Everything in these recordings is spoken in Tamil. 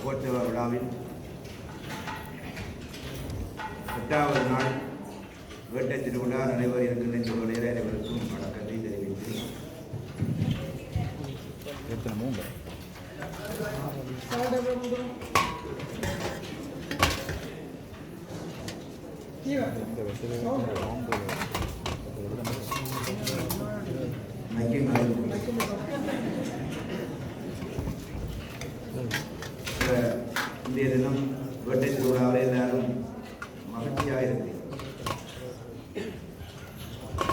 மகோத்சவ விழாவில் 8வது நாள் வேட்டை திருவிழா நடைபெற இருக்கின்ற இந்த வேளையில் அனைவருக்கும் வணக்கத்தை தெரிவித்து இன்றைய தினம் வேட்டை திருவிழாவில் எல்லாரும் மகிழ்ச்சியாக இருக்கு.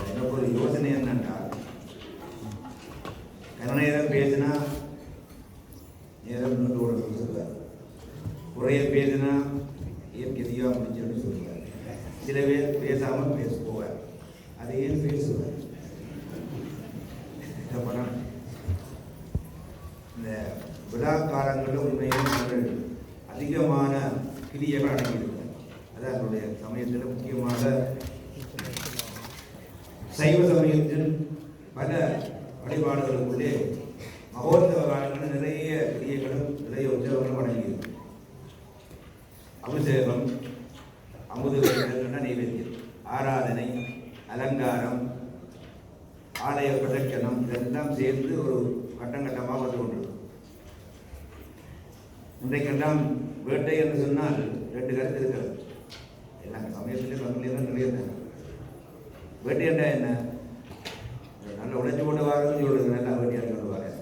எனக்கு ஒரு யோசனை என்னென்றால், கன நேரம் பேசினா நேரம் நூற்றோடு சொல்லுவார், குறைய பேசினா இயற்கையாக முடிச்சுன்னு சொல்லுவார். சில பேர் பேசாமல் பேச போவார், அதை ஏன் பேசுவார்? பணம் இந்த விழா காலங்களில் உண்மையில் நாங்கள் அதிகமான கிரியைகள் அடங்கியிருக்கும். அதான் என்னுடைய சமயத்தில் முக்கியமாக சைவ சமயத்தின் பல வழிபாடுகளுக்குள்ளே மகோத்சவ காலங்களில் நிறைய கிரியைகளும் நிறைய உற்சவங்களும் அடங்கியிருக்கும். அபிஷேகம், அமுது நைவேத்தியம், ஆராதனை, அலங்காரம், ஆலய பிரதட்சணம், இதெல்லாம் சேர்ந்து ஒரு கட்டமாக வந்து கொண்டிருக்கும். இன்றைக்கெல்லாம் வேட்டை என்று சொன்னால் 2 கருத்து இருக்கிறது. எல்லாம் சமயத்திலே தமிழ்லாம் நிறைய வேட்டை என்றால் என்ன? நல்ல உழைச்சி கொண்டு வாரன்னு சொல்லுது, நல்லா வேட்டையாக கொண்டு வரேன்.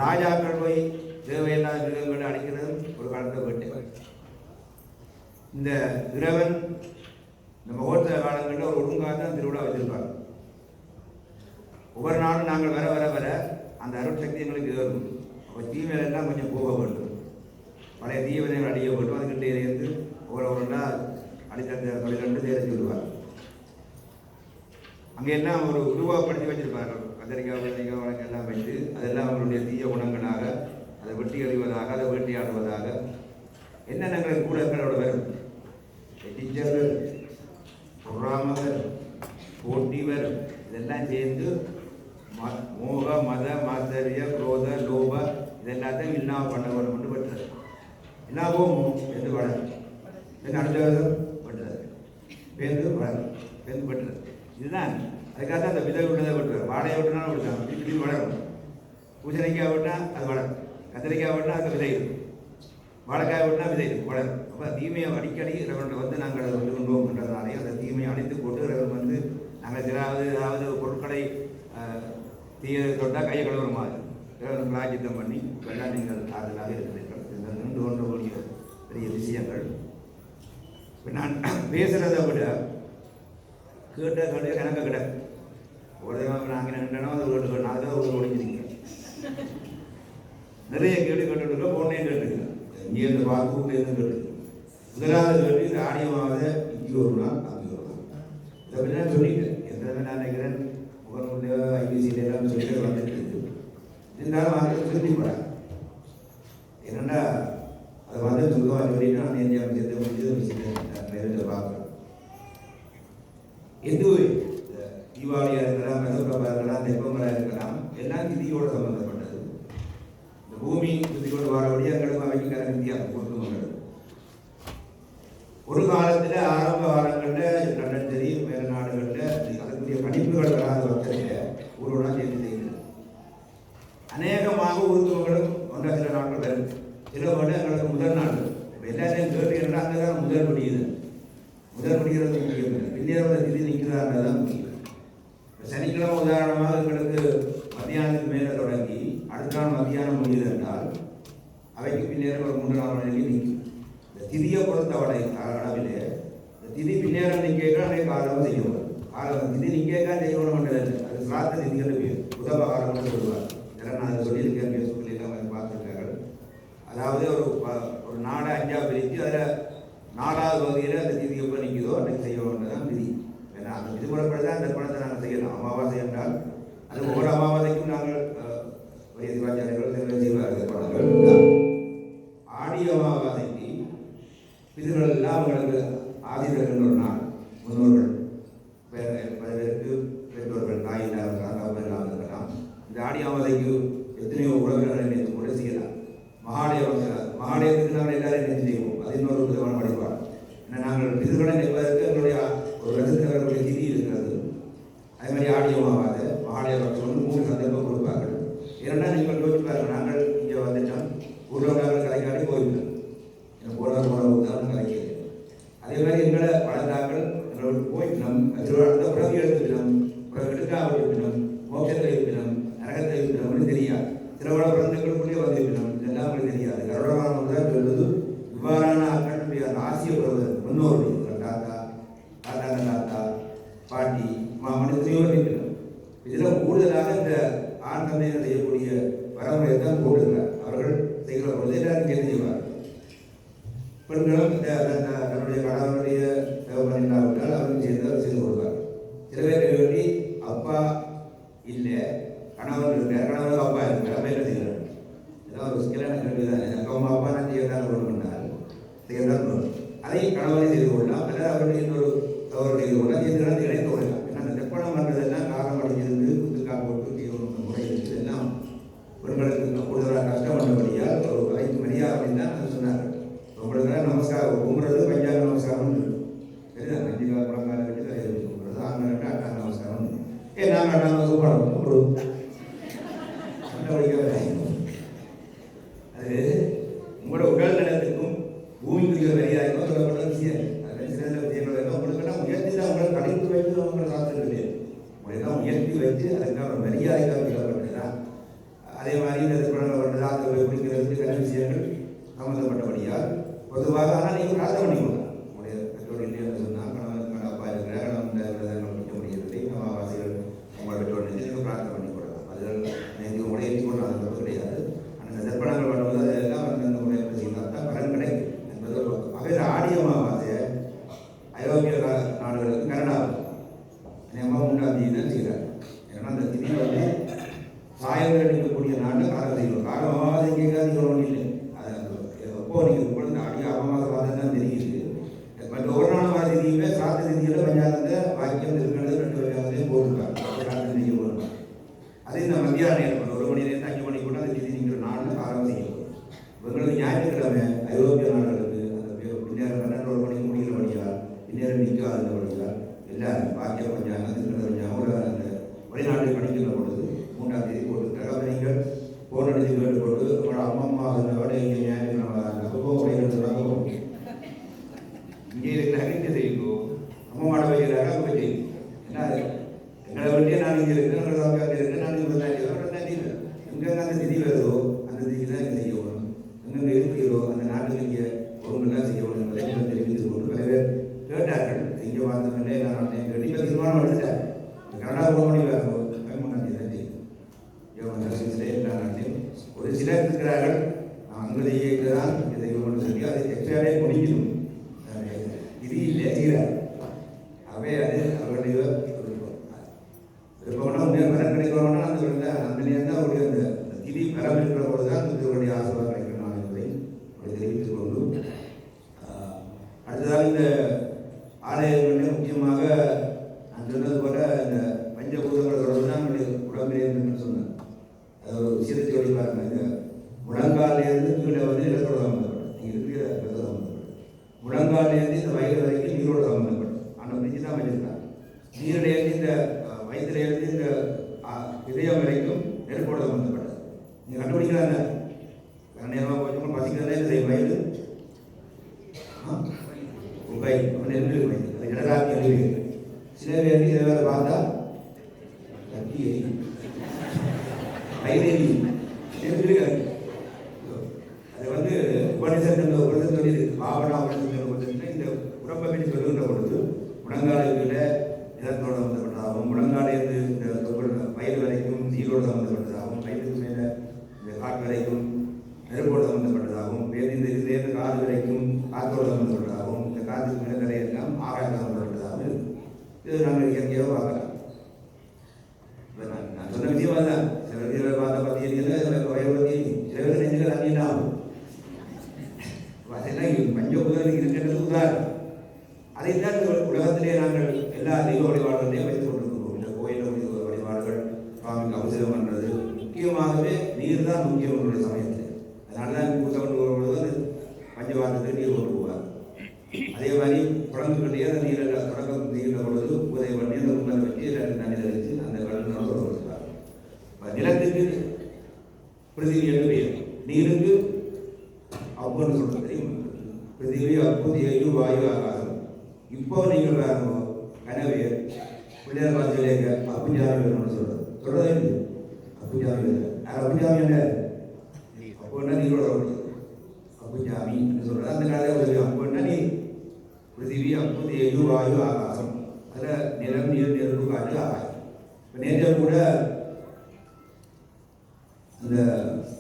ராஜாக்கள் போய் தேவையில்லாத மிருகங்களை அடிக்கிறதும் ஒரு காலத்தில் வேட்டை. இந்த இறைவன் இந்த மகோத்சவ காலங்களில் ஒரு ஒழுங்காக தான் திருவிழா வச்சிருப்பாங்க. ஒவ்வொரு நாளும் நாங்கள் வர வர வர அந்த அருட்சக்தி எங்களுக்கு ஏறும். அப்போ தீமையில எல்லாம் கொஞ்சம் போக வேண்டும், பழைய தீவினைகள் அடிய வேண்டும். அதுக்கிட்டே இருந்து ஒவ்வொருவருன்னா அடித்த தொழில் தேர சொல்லுவார். அங்கே எல்லாம் ஒரு உருவப்படுத்தி வச்சிருப்பார்கள். கத்திரிக்காய், வெள்ளரிக்காய், வழக்கு எல்லாம் வைத்து அதெல்லாம் அவங்களுடைய தீய குணங்களாக, அதை வெட்டி அறிவதாக, அதை வேட்டையாடுவதாக என்னென்னங்கள் கூடங்களோட வரும். டீச்சர்கள், பொறாமவர், போட்டிவர், இதெல்லாம் சேர்ந்து மோக, மத, மாத்தரிய, குரோத, லோப இதெல்லாத்தையும் இல்லாம பண்ண வேணும்னு பெற்றது. என்ன போகும் என்று வளரும், அடுத்த வருடம் பெற்றது, பேருந்து வளரும், பேருந்து பெற்றது. இதுதான் அதுக்காக அந்த விதை விட்டதை விட்டுறது. வாழையை விட்டுனாலும் விட்டாங்க, திருப்பி வளரும். பூசணிக்காய் விட்டா அது வளரும், கத்திரிக்காய் விட்டா அது விதை இருக்கும், வாழைக்காய் விட்டா விதை இருக்கும், வளரும். அப்போ தீமையை அடிக்கடி இறைவன் வந்து நாங்கள் அதை வந்து கொண்டு போகின்றதுனாலே அந்த தீமையை அடித்து போட்டு இறைவன் வந்து நாங்கள் ஏதாவது பொருட்களை தீய தொட்டால் கையை கழுவுற மாதிரி பிராஜித்தம் பண்ணி வெள்ளம் நீங்கள் ஆறுதலாக இருக்கிறீர்கள். இந்த நின்று கொண்டக்கூடிய பெரிய விஷயங்கள். இப்போ நான் பேசுகிறத விட கேட்ட கேட்டு கணக்க கிட ஒரு தடவை நாங்கள் நின்றனோ அது ஒரு 4 தடவை ஒரு ஒழிஞ்சிருக்கீங்க. நிறைய கேள்வி கேட்டுருக்கோம், பொண்ணையும் கேட்டுருக்கேன், இங்கேருந்து பார்த்து இருந்து கேட்டுருக்கேன். முதலாவது கேள்வி இந்த ஆடியமாவது இங்கே ஒரு நாள் அங்கே ஒரு நாள் இதை பற்றி நான் சொல்லிட்டேன். எத்தனை நான் நினைக்கிறேன் முகநூலியோ ஐபிசியில எல்லாம் சொல்லிட்டு வந்துட்டு இருந்தாலும் அதை சொல்லிப்படாது. என்னென்னா அது வந்து சுத்தமாக சொல்லிட்டு நான் இந்தியா விஷயத்தை முடிஞ்சது விஷயத்தை நேரத்தில் பார்க்குறேன். எந்த தீபாவளியாக இருக்கலாம், கதப்பிரபா இருக்கலாம், தெப்பங்களாக இருக்கலாம், எல்லாம் திதியோடு சம்பந்தப்பட்டது. இந்த பூமி திதியோடு வாரபடி எங்களுக்கு அமைக்கிற வித்தியாசம் பொருத்தமங்கள். ஒரு காலத்தில் ஆரம்ப காலங்களில் லண்டன் சரி வேறு நாடுகளில் அதுக்குரிய படிப்புகள் வராத பட்சத்தில் ஊர்வலம் சேர்ந்து செய்கிறது. அநேகமாக ஊர்வலங்களும் 1 சில நாட்கள் வரும், சில வேலை எங்களுக்கு முதல் நாள். எல்லாரையும் கேள்வி என்றால் அங்கே தான் முதல் முடியுது. முதல் முடிகிறது முக்கியம் இல்லை, பின்னேற திதி நிற்கிறார்கள் தான் முக்கியம். இப்போ சனிக்கிழமை உதாரணமாக எங்களுக்கு மத்தியானத்துக்கு மேலே தொடங்கி அடுத்த நாள் மத்தியானம் முடியுது என்றால் அவைக்கு பின்னேற ஒரு 3-4 மணிக்கு நிற்கும். இந்த திதியை பொறுத்தவரை அளவிலே இந்த திதி பின்னேறம் நிற்க அன்றைய காலம் செய்யணும். காலம் திதி நிற்க செய்யணும் என்றது அது சிராத்த திதிகள் பேர், உதவ காலம்னு சொல்லுவார். இதெல்லாம் நான் அதை சொல்லியிருக்கேன், பேஸ்புக்கில் எல்லாம் பார்த்துருக்கார்கள். அதாவது ஒரு நாடை 5ஆக பிரித்து அதில் 4வது பகுதியில் அந்த திதி எப்போ நிற்குதோ அன்றைக்கு செய்ய வேண்டியதான் விதி. ஏன்னா அந்த விதிமுறைப்படி தான் அந்த பணத்தை நாங்கள் செய்யலாம். அமாவாசை என்றால் அது ஒவ்வொரு அமாவாசைக்கும் நாங்கள் பெரிய சிவாச்சாரியர்கள் செய்வார்கள் படங்கள். ஆடி அமாவாசைக்கு பிதர்கள் எல்லாம் அவங்களுக்கு ஆதிரர்கள் ஒரு நாள், முன்னோர்கள் பேருக்கு பெற்றோர்கள், தாய் இல்லாமல் இருக்கலாம். இந்த ஆடி அமாவாசைக்கு எத்தனையோ உறவினர்களை நேற்று கூட செய்யலாம். மகாட மகாலயத்துக்கு நாங்கள் எல்லாரும் என்ன செய்வோம், அது இன்னொரு விதமான வழிபாடு. ஏன்னா நாங்கள் பிதுர்களை நிற்பதற்கு எங்களுடைய ஒரு வருடத்தினர்களுடைய திதி இருக்கிறது. அதே மாதிரி ஆடியமாகாத மகாலய வருஷம் 3 சந்தர்ப்பம் கொடுப்பார்கள். ஏன்னா நீங்கள் யோசிச்சு பாருங்கள், நாங்கள் இங்கே வந்துட்டோம், ஊரில் நாங்கள் கலைக்காட்டி போயிட்டோம், போனவங்க தான் கலைக்க. அதே மாதிரி எங்களை வளர்ந்தார்கள் எங்களுக்கு போயிட்டோம், திருவிழா பிறகு எடுத்துக்கணும், பிறகு எடுக்காமல் இருக்கணும், மோட்சத்தை இருக்கணும், நரகத்தை இருக்கணும்னு தெரியாது. திருவிழா பிறந்தங்களுக்குள்ளே வந்துவிடணும், இதெல்லாம் உங்களுக்கு தெரியாது. கருடமான தான் சொல்வது இவ்வாறான ஆட்களுடைய ஆசிய பிரதர் முன்னோருடைய தாத்தா தாத்தா தாத்தா பாட்டி மாமன் எத்தனையோடு இருக்கணும். இதில் கூடுதலாக இந்த ஆண் தந்தையினர் செய்யக்கூடிய வரமுறையை தான் போடுகிறார். அவர்கள் செய்கிற பொழுது எல்லாரும் கேள்வி செய்வார்கள். பெண்களும் தன்னுடைய கணவனுடைய தேவன் இல்லாவிட்டால் அவரும் சேர்ந்து அவர் செய்து கொள்வார். சில பேர் வேண்டி அப்பா இல்லை கணவன் இருக்கார், கணவனுக்கு அப்பா இருக்கிறார், அப்போ என்ன செய்கிறார்? ஏதாவது ஒரு சிக்கலான கேள்வி தான். எனக்கு அவங்க அப்பா நான் செய்யத்தான் கொண்டால் செய்யத்தான் தோணும். அதை கணவனை செய்து கொள்ளலாம், அல்லது அவருடைய இன்னொரு தவறு செய்து கொள்ளலாம், சேர்ந்து இணைத்து கொள்ளலாம். ஏன்னா அந்த தெப்பணம் பண்ணுறதெல்லாம் காரணம் அடைஞ்சிருந்து குத்துக்கா போட்டு செய்யணும் முறை இருக்குது. எல்லாம் பெண்களுக்கு கூடுதலாக கஷ்டம் பண்ணபடியால் ஒரு 5 மணியாக அப்படின்னு தான் அது சொன்னார். உங்களுக்கு நமஸ்காரம் கும்புறது பஞ்சாங்க நமஸ்காரம் சரிதா, பஞ்சிகா குளங்கால வச்சு கரையை கும்புறது, ஆண்களுக்கு அட்டாங்க நமஸ்காரம். நாங்கள் அட்டாங்க சூப்பரம் கும்பிடுவோம். அது உங்களோட உடல் நலத்துக்கும் பூமிக்குரிய வழியாகவும் சொல்லப்பட்ட விஷயம். அது சிறந்த விஷயங்கள் எல்லாம் உங்களுக்கெல்லாம் உயர்த்தி தான் உங்களை கணித்து வைத்து அவங்களை சாத்திரம் இல்லையா, உங்களெல்லாம் உயர்த்தி வச்சு அதுக்கான மரியாதைக்காக சொல்லப்பட்டதுதான். அதே மாதிரி இந்த திருமணங்கள் பண்ணுறது அந்த குடிக்கிறதுக்கு சில விஷயங்கள் சம்மந்தப்பட்டபடியால் பொதுவாக ஆனால் நீங்கள் பிரார்த்தனை பண்ணிக்கொள்ளலாம். உங்களுடைய பெற்றோர் இல்லையா சொன்னால் கணவன் அப்பா இருக்கிற கணவன் முடிக்க முடியவில்லை, அமாவாசைகள் உங்கள் பெற்றோர் நீங்கள் பிரார்த்தனை பண்ணிக்கொள்ளலாம். அதில் நீங்கள் உடைய ஏற்றுக்கொள்ள அது தப்பு கிடையாது. அந்த தர்ப்பணங்கள் பண்ணுவது அதெல்லாம் அந்த முறையை செய்தால் தான் பலன் கிடைக்கும் என்பது ஒரு பக்கம். ஆகவே ஆடி அமாவாசை ஐரோப்பிய நாடுகளுக்கு கனடாவில் 3ஆம் தேதி தான் செய்கிறார். ஏன்னா அந்த திதி வந்து சாயங்கள் எடுக்கக்கூடிய நாட்டில் காலம் செய்யணும். காலம் அமாவாசை கேட்காதீங்க ஒன்றும் இல்லை. எப்போ நீங்கள் குழந்தை அடி அமாவாசை பார்த்தா தான் தெரியுது. பட் ஒரு நாள் வாசி தீமே சாத்த திதியில் பஞ்சாயத்தை வாக்கியம் இருக்கிறது 2 வகையாகவே போட்டுருக்காங்க. செய்ய போகிறாங்க. அது இந்த மத்தியான நேரம் 1 மணிலேருந்து 5 மணி கூட அந்த திதிங்கிற நாளில் காலம் செய்யும். இவங்களுக்கு ஞாயிற்றுக்கிழமை ஐரோப்பிய நாடுகளுக்கு அந்த பின்னர் 12 மணிக்கு முடிகிற வழியால் பின்னர் நிற்காத வழியால் எல்லாரும் வாக்கிய பஞ்சாங்கம் திருக்கிற பஞ்சாங்கம் அந்த வெளிநாட்டில் படிக்கிற பொழுது 3ஆம் தேதி போட்டுருக்காங்க. அப்போ நீங்கள் போன் அடித்து கேட்டு போட்டு உங்களோட அம்மா அதோட இங்கே ஞாயிற்றுக்கிழமை இங்கே இருக்கிறாங்க, இங்கே செய்யும் அம்மாவோட வைக்கிறாங்க, அங்கே செய்யும். ஏன்னா எங்களை வண்டியை நான் இங்கே இருக்கிறேன், எங்களை சாப்பிட்டு இருக்கிறேன், நான் 22 இல்லை எங்கே அந்த திதி வருதோ அந்த திதி தான் இங்கே செய்யணும். எங்கே இருக்கிறோ அந்த நாட்டுக்கு இங்கே ஒழுங்குலாம் செய்யணும் என்பதை தெரிவித்து கொண்டு பல பேர் கேட்டார்கள். இங்கே வாழ்ந்தவங்களே நான் நாட்டையும் கேட்டு இப்போ தீர்மானம் எடுத்துட்டேன். கனடா 1 மணி வேணும் 13ஆம் தேதி தான் செய்யும். எல்லா நாட்டையும் ஒரு சிலர் இருக்கிறார்கள் அங்கேயே தான் இதை சொல்லி அதை எக்ஸ்ட்ராவே முடிக்கணும். இது இல்லை செய்கிறார். அவை அது அவருடைய விருப்பம்னா வரம் கிடைக்கணும்னா அந்த நேரம் தான் அவருடைய அந்த திதி வரம் இருக்கிற போது தான் அவருடைய ஆசீர்வாதம் கிடைக்கணும் என்பதை தெரிவித்துக் கொண்டு அடுத்ததாக இந்த ஆலயங்களில் முக்கியமாக நான் சொன்னது போல இந்த பஞ்சபூதங்களோடு தான் நம்முடைய உடம்பிலே இருக்குன்னு சொன்னேன். அது ஒரு விஷயத்தை சொல்லி பாருங்க. இந்த முழங்காலிலிருந்து கீழே வந்து நிலத்தோடு சம்மந்தப்படும், நீங்கள் இருக்கிற நிலத்தோடு சம்மந்தப்படும். முழங்காலிலிருந்து இந்த வயிறு வரைக்கும் நீரோடு சம்மந்தப்படும். ஆனால் பிரிஞ்சு தான் வச்சிருக்காங்க. நீரிலேருந்து இந்த வயிற்றுலேருந்து இந்த இதயம் வரைக்கும் நெருப்போடு சம்மந்தப்பட்டது. நீங்கள் கண்டுபிடிக்கிறாங்க நேரமாக போச்சு பசிக்கிறதே இந்த வயிறு கை நெருப்பு வயிறு அது இடராக்கி எழுதி சில பேருக்கு இதை வேறு பார்த்தா கட்டி எரியும் வயிறு எரியும் நெருப்பு. அது வந்து உபநிஷத்து சொல்லி பாவனா இந்த உடம்பை பற்றி சொல்லுகின்ற பொழுது முழங்காலுக்குள்ள நிலத்தோடு சம்மந்தப்பட்டதாகவும் முழங்காலேருந்து இந்த வயது வரைக்கும் நீரோடு சம்மந்தப்பட்டதாகவும் வயதுக்கு மேலே இந்த காட்டு வரைக்கும் நெருப்போடு சம்மந்தப்பட்டதாகவும் வேறு இந்த இதுலேருந்து காது வரைக்கும் காற்றோடு சம்மந்தப்பட்டதாகவும் இந்த காற்றுக்கு மேலே தலையெல்லாம் ஆகாயம் சம்மந்தப்பட்டதாகவும் இருக்குது. இது நாங்கள் இயற்கையாக பார்க்கலாம். இப்போ நான் சொன்ன விஷயம் தான் சில வீரர்கள் பார்த்த பார்த்தீங்கன்னா வயது பற்றி சில பேர் நெஞ்சுகள் அங்கேயும் ஆகும். அதெல்லாம் பஞ்சபூதம் இருக்கின்றது உதாரணம். அதைத்தான் உலகத்திலே நாங்கள் எல்லா தெய்வ வழிபாடுகளையும் வைத்துக் கொண்டிருக்கிறோம். இந்த கோயில் வழிபாடுகள் சுவாமிக்கு அவசியம் பண்ணுறது முக்கியமாகவே நீர் தான் முக்கியம் உங்களுடைய சமயத்தில். அதனால தான் பூசை கொண்டு வரும்பொழுது பஞ்சவாதத்துக்கு நீர் கொண்டு போவார். அதே மாதிரி குழந்தைகளுடைய அந்த நீரில் தொடக்கம் நீரில் பொழுது பூஜை பண்ணி அந்த உண்மை வச்சு தண்ணீர் அடித்து அந்த கடலினோட கொடுத்துருவார். நிலத்துக்கு பிருத்திவி என்று பெயர், நீருக்கு அப்புன்னு சொல்றது தெரியும். பிருத்திவி அப்பு தேயு வாயு ஆகாசம். இப்போ நீங்கள் பாருங்க கனவே பிள்ளையார் பார்த்து அப்புஜாமி வேணும்னு சொல்றது இல்லை. அப்புஜாமி அப்புஜாமி என்ன அப்படின்னா நீரோட அப்புஜாமி சொல்றது அந்த காலையில் அப்படின்னா நீ பிருத்திவி அப்பு தேயு வாயு ஆகாசம், அதில் நிலம் நீர் நெருப்பு காற்று ஆகாயம். இப்போ நேற்று கூட இந்த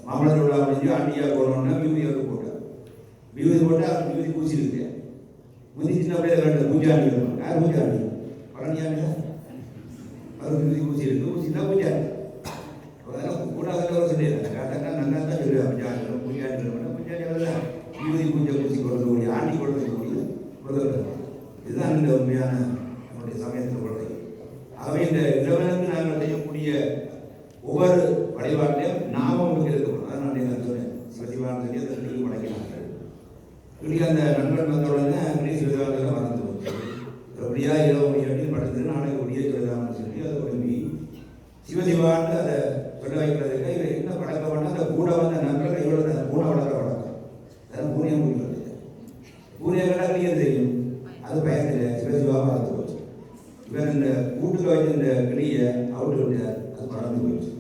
மாமல்லர் விழா முடிஞ்சு ஆண்டியா போனோம்னா வியூதியோடு போட்டார். வியூதி போட்டால் வியூதி பூசிருக்கு. முந்தி சின்ன பிள்ளைய ரெண்டு பூஜாண்டி வரும். யார் பூஜாண்டி? பழனியாண்டி தான். அது வியூதி பூசி இருக்கு, பூசினா பூஜாண்டி. அதெல்லாம் கூட அதில் சொல்லிடுறாங்க. கேட்டாக்கா நல்லா தான் சொல்லுவேன். பூஜாண்டி பூஜாண்டி பூஜாண்டி தான் வியூதி பூஜை பூசி கொடுக்கக்கூடிய ஆண்டி கொடுக்கக்கூடிய முதல்வர். இதுதான் இந்த உண்மையான நம்முடைய சமயத்தில் கொள்கை. ஆகவே இந்த இறைவனுக்கு நாங்கள் செய்யக்கூடிய ஒவ்வொரு வழிபாட்டையும் நாமம் இருக்கணும். அதான் நான் சொன்னேன், சிவசிவான்னு சொல்லி அந்த கிளி படைக்கிறாங்க. கிளி அந்த நண்பன் வந்த உடனே கிளி சிவசிவானத்தில் மறந்து போச்சு. அப்படியா இரவு மணி படுத்து நாளைக்கு ஒடியே சொல்லலாம்னு சொல்லி அதை விரும்பி சிவசிவான்னு அதை சொல்ல வைக்கிறதுக்கு இவர் என்ன பழக்கம் பண்ணால் அந்த கூட வந்த நண்பர்கள் இவ்வளோ பூனை வளர்க்குற பழக்கம். அதான் பூனையை முடிக்கிறது. பூனையை கண்டால் கிளியை தெரியும், அது பயத்தில் சிவசிவா மறந்து போச்சு. இவர் இந்த கூட்டுக்கு வச்சு இந்த கிளியை அவுட்டு விட்டார், அது பறந்து போயிடுச்சு.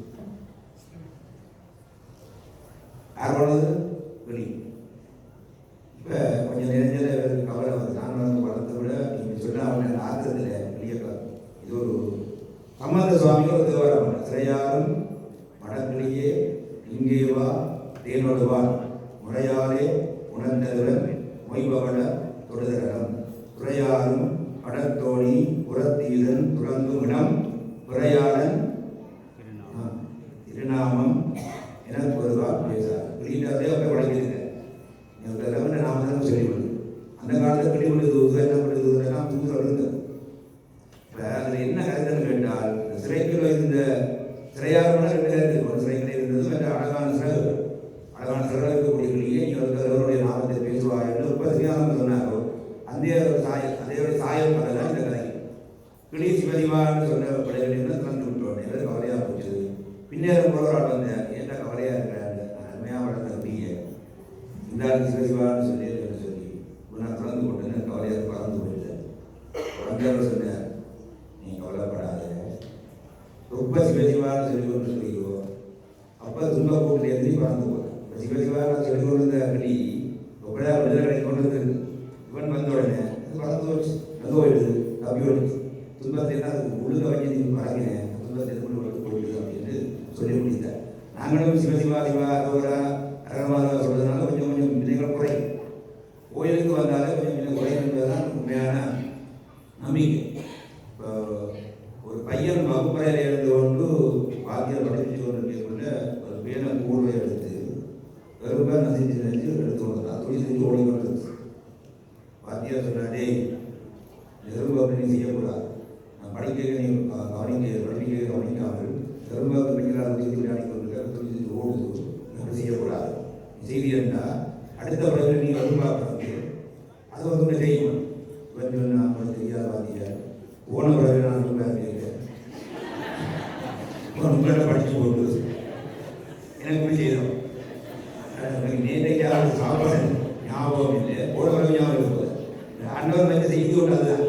யார் வளர்ந்து கிளி. இப்போ கொஞ்சம் நெருஞ்சல் கவலை வந்து நான் வந்து வளர்த்த விட நீங்கள் சொன்ன அவன் ஆத்திரத்தில் கிளியக்கலாம். இது ஒரு சம்பந்த சுவாமிகள் ஒரு தேவாரம், சிறையாரும் மடக்கிளியே இங்கேவா தேனொடுவான் முறையாலே உணர்ந்ததுடன் மொய்பவள தொடுதரம் துறையாரும் படத்தோணி புறத்தீதன் துறங்கும் இடம் துறையாளன் திருநாமம் எனக்கு ஒருவார் பேசார். கிளீனாதே அப்போ வழங்கியிருக்க ரவீந்திர நாமதான் சொல்லிவிடுது. அந்த காலத்தில் கிளிவிடுது என்ன பண்ணுறதுன்னா தூக்கில் இருந்தது. இப்போ அதில் என்ன கருத்துன்னு கேட்டால் சிறைக்குள்ள இருந்த சிறையாளர்னா ரெண்டு கருத்து. ஒரு சிறைக்குள்ள இருந்தது மற்ற அழகான சிறகு, அழகான சிறகு இருக்கக்கூடிய கிளியை அவருடைய நாமத்தை பேசுவார் என்று ரொம்ப சரியான சொன்னாரோ அதே சாயம் கதை இந்த கதை. கிளி சிவதிவான்னு சொன்ன படைகளில் திறந்து விட்டோன்னே கவலையாக போச்சு. பின்னேறும் புலவரால் வந்தேன், ஏன்டா கவலையாக இருக்கிறாரு, நான் அருமையாக வளர்ந்த கிளியை இந்த சிவசிவான்னு சொல்லி நான் திறந்து போட்டேன்னு கவலையாக பறந்து போயிட்டேன். குழந்தையோட சொன்னேன், நீ கவலைப்படாத, ரொம்ப சிவசிவான்னு சொல்லி கொண்டு சொல்லிக்கோ. அப்போ துன்ப கூட்டில் எழுதி பறந்து போட்டேன். இப்போ சிவசிவான்னு சொல்லி கொண்டு இருந்த கிளி எப்படியா விடுதலை கொண்டு வந்து இவன் வந்த உடனே பறந்து போச்சு, அது போயிடுது, தப்பி போயிடுச்சு. துன்பத்தை தான் உழுக வச்சு நீ பறங்கினேன், துன்பத்தை கொண்டு போயிடுது அப்படின்னு சொல்லி முடித்தார். நாங்களும் சிவசிவா சிவா அரோரா அரகமாதா சொல்றதுனால கொஞ்சம் கொஞ்சம் விதைகள் குறையும். கோயிலுக்கு வந்தாலே கொஞ்சம் கொஞ்சம் குறையும் என்பதுதான் உண்மையான நம்பிக்கை. இப்போ ஒரு பையன் வகுப்பறையில் எழுந்து கொண்டு வாத்தியம் படித்து கொண்டு கொண்ட ஒரு பேனை கூடுவை எடுத்து வெறுப்பா நசிஞ்சு எடுத்து கொண்டான். துணி செஞ்சு ஓடி கொண்டு வாத்தியார் சொன்னாடே, வெறுப்பு அப்படி செய்யக்கூடாது, நான் படிக்க நீ படிக்க கவனிக்காமல் வெறுப்பாக்கு பெண்களால் விளையாடி கொண்டு துணி செஞ்சு ஓடுது, அப்படி செய்யக்கூடாது. செய்தி என்றால் அடுத்த பிறகு நீ வெறுப்பாக்கு அது வந்து செய்யணும். கொஞ்சம் நான் தெரியாத வாத்தியார் போன பிறகு நான் உங்களை படித்து போட்டு எனக்கு இப்படி செய்தோம். நேற்றைக்காக சாப்பாடு ஞாபகம் இல்லை, போன பிறகு ஞாபகம் இருக்குது. ஆண்டவர் வந்து செய்தி கொண்டதுதான்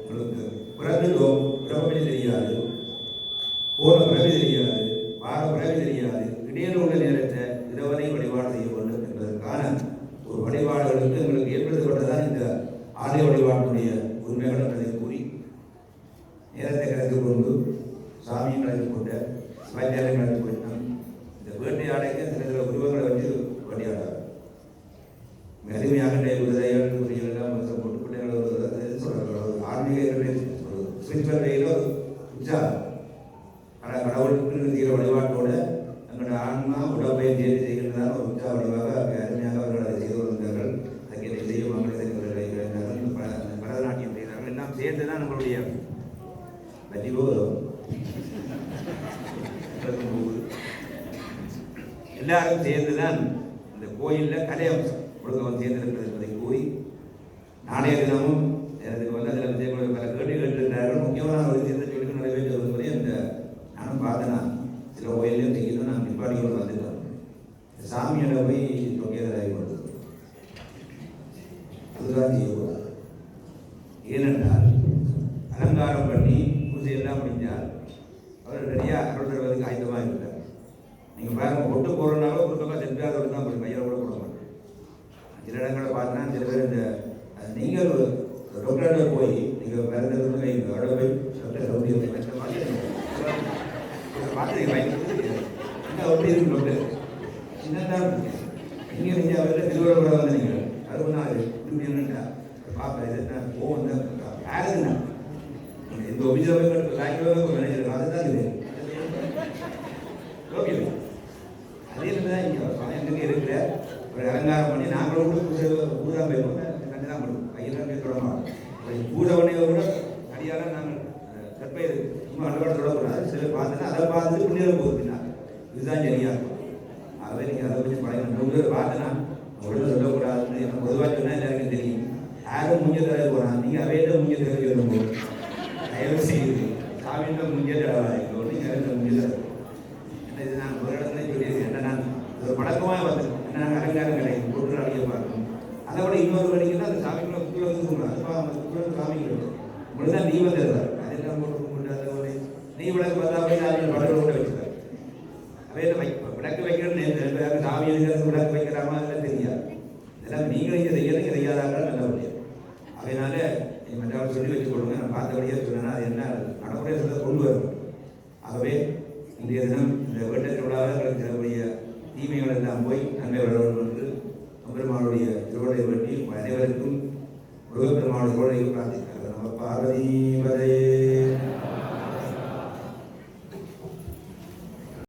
உங்களுக்கு பிறந்துட்டோம், பிறப்படி தெரியாது, போன பிறகு தெரியாது, வார பிறகு தெரியாது. இடையில உள்ள நேரத்தை இரவரை வழிபாடு செய்ய வேண்டும் என்பதற்கான ஒரு வழிபாடுகளுக்கு எங்களுக்கு ஏற்படுத்தப்பட்டதான் இந்த ஆலய வழிபாட்டுடைய உண்மைகள் என்பதை கூறி நேரத்தை கலந்து கொண்டு சாமியை கலந்து கொண்ட சிவாச்சாரியம் கலந்து கொண்டான். இந்த வேட்டையாடைக்கு சில உருவங்களை வச்சு வேட்டையாடார். அருமையாக குதிரைகள் குறியெல்லாம் போட்டு பிள்ளைகள் சொல்கிறார். ஆன்மீக ஸ்பிரிச்சுவல் வேயில் ஒரு உற்சாகம். ஆனால் கடவுளுக்கு தீர வழிபாட்டோடு தங்களுடைய ஆன்மா உடம்பை தேர்வு செய்கின்றதான ஒரு உற்சாக வழிபாக அருமையாக அவர்கள் அதை செய்து வருகிறார்கள். அதுக்கு செய்ய மங்கள பரதநாட்டியம் செய்கிறார்கள். எல்லாம் சேர்ந்து தான் நம்மளுடைய வெற்றி போதும். எல்லாரும் சேர்ந்துதான் இந்த சமுதாயம் முழுக்க வந்து சேர்ந்திருக்கிறது என்பதை கூறி நாளைய தினமும் எனக்கு வந்து அதில் விஜயகுமார் பல கேள்வி கேட்டிருக்கிறார்கள். முக்கியமான ஒரு விஷயத்தை சொல்லி நிறைவேற்ற வருவதை அந்த நானும் பார்த்தேன்னா சில கோயிலையும் செய்யணும் நான் நிப்பாடிகள் வந்துட்டோம். சாமியோட போய் தொகையதாகி கொடுத்தது அதுதான் செய்யக்கூடாது. ஏனென்றால் அலங்காரம் பண்ணி பூஜை எல்லாம் முடிஞ்சால் அவர் நிறையா அருள் தருவதற்கு ஆயுதமாக இருக்கிறார். நீங்கள் பாருங்கள், பொட்டு போகிறனாலும் ஒரு பக்கம் சென்றாதவர் தான் அப்படி கையில் கூட போட மாட்டேன். சில இடங்களை பார்த்தா சில பேர் இந்த நீங்கள் டாக்டர்கிட்ட போய் நீங்கள் பிறந்தவங்க வைங்க அவட போய் டாக்டர் சௌகரிய பார்த்து வாங்கி அப்படி இருக்கு டாக்டர் சின்னதான் நீங்கள் நீங்கள் அவர்கிட்ட திருவள்ளுவர் வந்து நீங்கள் அது நாள் இப்படி என்னட்டா பார்ப்பேன் இது போவோம் யாருங்கண்ணா இந்த உபயோகம் வாங்கிக்கிறவங்க நினைக்கிறேன் அதுதான் இது ஓகே. அதே தான் இங்கே எங்கே இருக்கிற ஒரு அலங்காரம் பண்ணி நாங்களும் கூட பூஜை தான் போயிருக்கோம். கண்டு தான் பண்ணுவோம். கையெல்லாம் போய் தொடங்கலாம். பூஜை பண்ணியை கூட அடியால நாங்கள் கற்பை சும்மா அண்டோட தொடக்கூடாது. சிலர் பார்த்துன்னா அதை பார்த்துட்டு புண்ணியம் போகுதுனாங்க. இதுதான் சரியாக இருக்கும். ஆகவே நீங்கள் அதை பற்றி பழகணும். ரொம்ப பார்த்தனா உடனே சொல்லக்கூடாதுன்னு எனக்கு பொதுவாக சொன்னால் எல்லாருக்கும் தெரியும். யாரும் முஞ்ச தடவை போகிறான், நீங்கள் அவையிட்ட முஞ்ச தடவை சொல்லும்போது தயவு செய்யுது சாமியிட்ட முஞ்ச தடவை நீங்கள் முஞ்ச தடவை. ஏன்னா இது நான் ஒரு இடத்துல சொல்லியிருக்கேன். என்ன நான் ஒரு பழக்கமாக பார்த்தேன். என்ன நாங்கள் அலங்காரம் கிடைக்கும் பொருள் அடிக்க பார்க்கணும். அதை விட இன்னொரு வழிக்குன்னா அந்த சாமிக்குள்ள குத்துல வந்து சொல்லுவாங்க. அதுப்பா அந்த குத்துல சாமிக்கு உங்களுக்கு தான் தீபம் தருவார். அதெல்லாம் போட்டு முடியாத நெய் விளக்கு பார்த்தா போய் சாமியில் படத்தை கூட வச்சுருக்காரு. அவையில விளக்கு வைக்கிறேன்னு சாமி இருக்கிறது விளக்கு வைக்கிறாமா அதெல்லாம் தெரியாது. இதெல்லாம் நீங்கள் இங்கே செய்யறதுக்கு செய்யாதாங்க நல்ல முடியாது. அதனால மற்றவர்கள் சொல்லி வச்சு கொடுங்க. நான் பார்த்தபடியாக சொன்னேன்னா அது என்ன நடைமுறை கொண்டு வரும். ஆகவே இன்றைய தினம் இந்த வேட்டை விழாவில் இருக்கக்கூடிய தீமைகள் எல்லாம் போய் நன்மை வளரும் என்று பெருமானுடைய திருவள்ளுவை பற்றி அனைவருக்கும் முருகப்பெருமானுடைய திருவள்ளுவை பிரார்த்திக்கிறார்கள். நம்ம பார்வதி வரையே